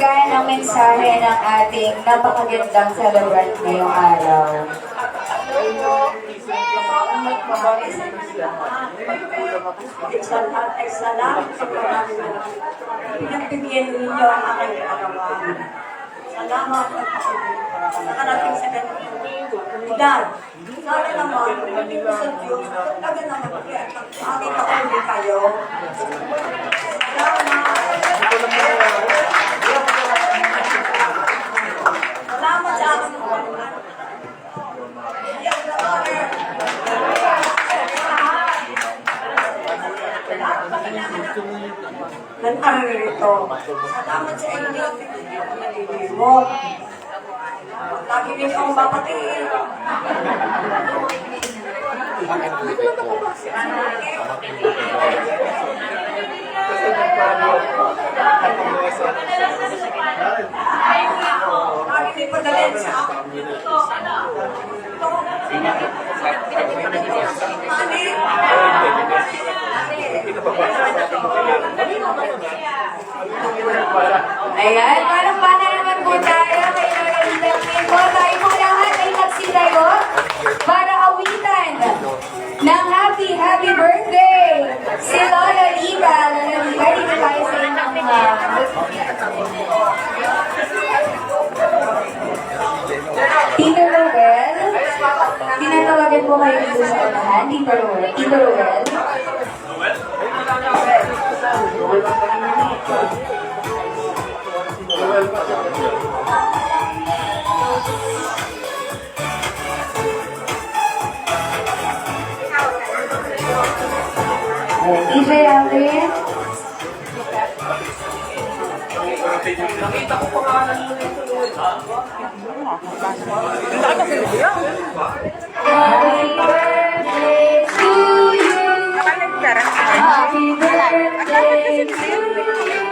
pakinggan ang mensahe ng ating napakagandang celebrant ngayong araw. Salamat sa parami na pinagbigyan ninyo ang aking ginagawa. Salamat at nakarating sa ganitong edad. Sana naman, hindi ko sa Diyos, talaga naman aking kauli kayo. Salamat sa aking mga nanarito. Salamat sa inyo. Nalilimot. Lagi din akong babatiin. Lagi din padalhin sa akin. Ayan, parang pana naman po tayo. May nagalitan po. Tayo po lahat ay nagsitayo para awitan ng happy birthday si Lola Liba. Lola Liba, dito tayo sa inyong Tito Rowell. Tinatawagan po kayo dito sa unahan. Tito Rowell. Tito Rowell. DJ Alvin. Nakita ko pangalan mo nito. Happy birthday to you. Happy birthday to you.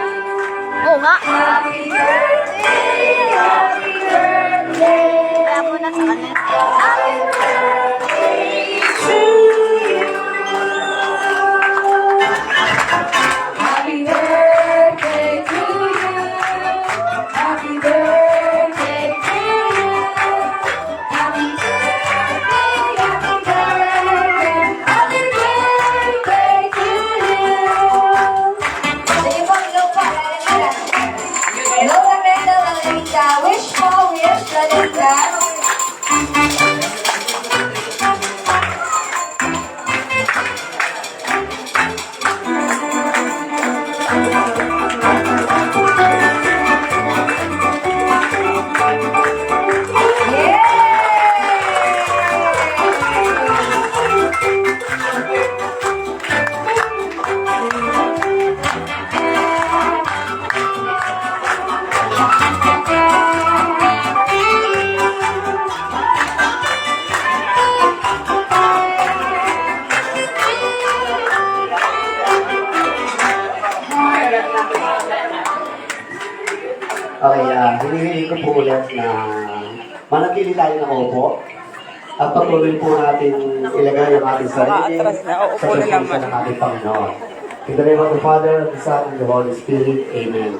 Oo nga. Happy birthday, happy birthday. Kaya po na sa kanila. Happy birthday to you. Happy birthday to you. Happy birthday to you. Happy birthday, happy birthday. Happy birthday to you. Sige po, hello po. Hello, Ramenda, Lalita. Wish po, wish, Lalita. Okay, hinihiling ko po ulit na manatili tayo ng upo at patuloy po natin ilagay ang ating sarili sa presensya ng ating Panginoon. In the name of the Father, the Son, and the Holy Spirit. Amen.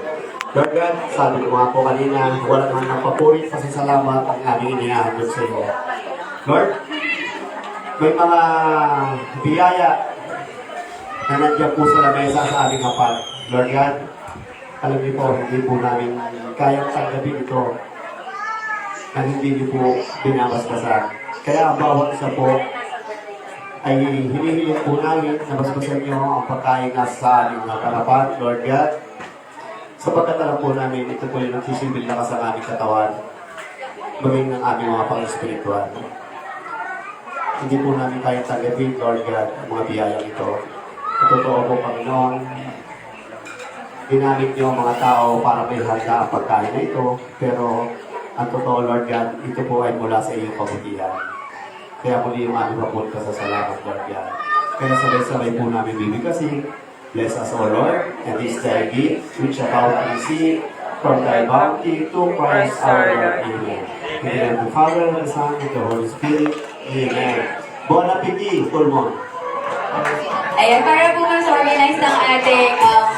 Lord God, sabi ko nga po kanina, wala naman ng papurit, pasasalamat ang aming inihahandog sa iyo. Lord, may mga biyaya na nandiyan po sa lamesa sa aming hapag. Lord God, alam niyo po, hindi po namin kayang tanggapin ito na hindi niyo po binabasbasan. Kaya ang bawat isa po ay hinihiling po namin na basbasan niyo ang pagkain na sa aming harapan, Lord God. Sapagkat alam po namin, ito po yung nagsisilbing lakas ang aming katawan, maging ng aming mga pang-espiritual. Hindi po namin kayang tanggapin, Lord God, ang mga biyayang ito. Sa totoo po, Panginoon, ginamit niyo ang mga tao para may handa ang pagkain na ito, pero ang totoo, Lord God, ito po ay mula sa iyong kabutihan. Kaya muli yung aming papunta sa salamat, Lord God. Kaya sabay-sabay po namin bibigkasin. Bless us, O Lord, and this thy gift, which about to receive from thy bounty to Christ our Lord. Amen. In the name of the Father, and the Son, and the Holy Spirit. Amen. Bon appetit, Pulmon. Ayan, para po mas organize ng ating